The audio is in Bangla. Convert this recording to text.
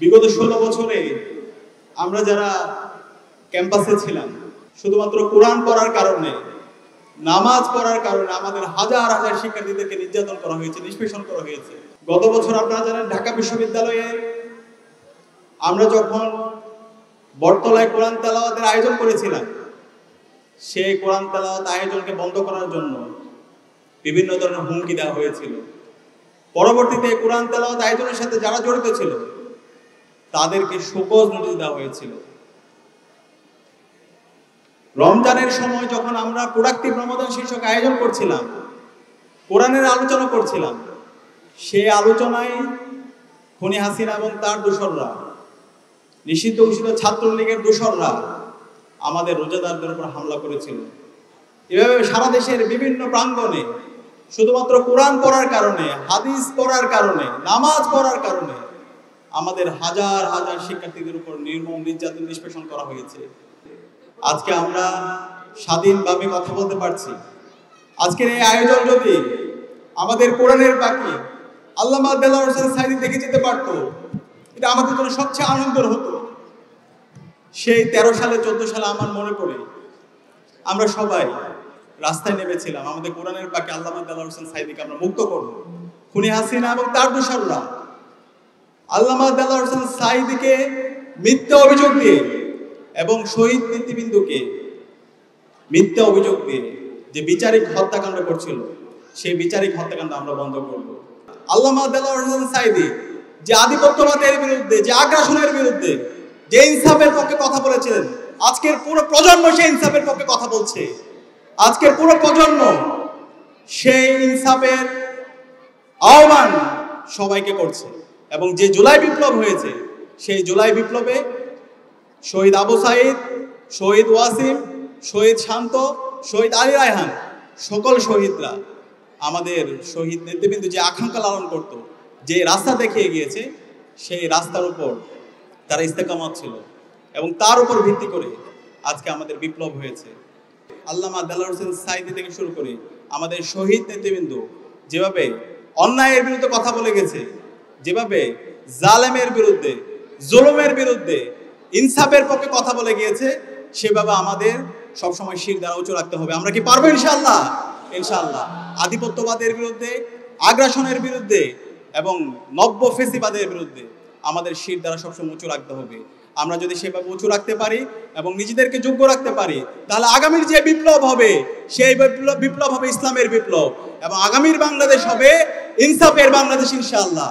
বিগত 16 বছরে আমরা যারা ক্যাম্পাসে ছিলাম শুধুমাত্র কোরআন পড়ার কারণে, নামাজ পড়ার কারণে আমাদের হাজার হাজার শিক্ষার্থীদেরকে নির্যাতন করা হয়েছে, নিষ্পেষণ করা হয়েছে। গত বছর আপনারা জানেন ঢাকা বিশ্ববিদ্যালয়ে আমরা যখন বটতলায় কোরআন তেলাওয়াতের আয়োজন করেছিলাম, সেই কোরআন তেলাওয়াত আয়োজনকে বন্ধ করার জন্য বিভিন্ন ধরনের হুমকি দেওয়া হয়েছিল। পরবর্তীতে কোরআন তেলাওয়াত আয়োজনের সাথে যারা জড়িত ছিল তাদেরকে শোকজ নোটিশ দেওয়া হয়েছিল। রমজানের সময় যখন আমরা প্রোডাক্টিভ রমাদান শীর্ষক আয়োজন করছিলাম, কোরআনের আলোচনা করছিলাম, সেই আলোচনায় খুনি হাসিনা এবং তার দোসররা, নিষিদ্ধ ঘোষিত ছাত্রলীগের দোসররা আমাদের রোজাদারদের উপর হামলা করেছিল। এভাবে সারা দেশের বিভিন্ন প্রাঙ্গণে শুধুমাত্র কোরআন পড়ার কারণে, হাদিস পড়ার কারণে, নামাজ পড়ার কারণে আমাদের হাজার হাজার শিক্ষার্থীদের উপর নির্মম নির্যাতন, নিষ্পেষণ করা হয়েছে। আজকে আমরা স্বাধীনভাবে কথা বলতে পারছি। আজকের এই আয়োজন যদি আমাদের কোরআনের বাকি আল্লামা দেলোয়ার হোসেন সাঈদী দেখে যেতে পারতো, এটা আমাদের জন্য সবচেয়ে আনন্দের হতো। সেই 13 সালে 14 সালে আমার মনে পড়ে আমরা সবাই রাস্তায় নেমেছিলাম আমাদের কোরআনের বাকি আল্লামা দেলোয়ার হোসেন সাঈদীকে আমরা মুক্ত করব। খুনি হাসিনা এবং তার দোসররা আল্লামা দেলোয়ার হোসেন সাঈদীকে মিথ্যা অভিযোগ দিয়ে এবং শহীদ নেতৃবৃন্দকে মিথ্যা অভিযোগ দিয়ে যে বিচারিক হত্যাকাণ্ড করছিল, সেই বিচারিক হত্যাকাণ্ড আমরা বন্ধ করব। আল্লামা দেলোয়ার হোসেন সাঈদী যে আধিপত্যবাদের বিরুদ্ধে, যে আগ্রাসনের বিরুদ্ধে, যে ইনসাফের পক্ষে কথা বলেছিলেন, আজকের পুরো প্রজন্ম সেই ইনসাফের পক্ষে কথা বলছে। আজকের পুরো প্রজন্ম সেই ইনসাফের আহ্বান সবাইকে করছে। এবং যে জুলাই বিপ্লব হয়েছে, সেই জুলাই বিপ্লবে শহীদ আবু সাঈদ, শহীদ ওয়াসিম, শহীদ শান্ত, শহীদ আলী রায়হান, সকল শহীদরা আমাদের শহীদ নেতৃবৃন্দ যে আকাঙ্ক্ষা লালন করত, যে রাস্তা দেখিয়ে গিয়েছে, সেই রাস্তার উপর তারা ইস্তেকামত ছিল এবং তার উপর ভিত্তি করে আজকে আমাদের বিপ্লব হয়েছে। আল্লামা দেলোয়ার হোসেন সাঈদী থেকে শুরু করে আমাদের শহীদ নেতৃবৃন্দ যেভাবে অন্যায়ের বিরুদ্ধে কথা বলে গেছে, যেভাবে জালেমের বিরুদ্ধে, জুলুমের বিরুদ্ধে, ইনসাফের পক্ষে কথা বলে গিয়েছে, সেভাবে আমাদের সবসময় শির দ্বারা উঁচু রাখতে হবে। আমরা কি পারবো? ইনশাআল্লাহ, ইনশাআল্লাহ। আধিপত্যবাদের বিরুদ্ধে, আগ্রাসনের বিরুদ্ধে এবং নব্য ফেসিবাদের বিরুদ্ধে আমাদের শির দ্বারা সবসময় উঁচু রাখতে হবে। আমরা যদি সেভাবে উঁচু রাখতে পারি এবং নিজেদেরকে যোগ্য রাখতে পারি, তাহলে আগামীর যে বিপ্লব হবে, সেই বিপ্লব হবে ইসলামের বিপ্লব এবং আগামীর বাংলাদেশ হবে ইনসাফের বাংলাদেশ, ইনশাআল্লাহ।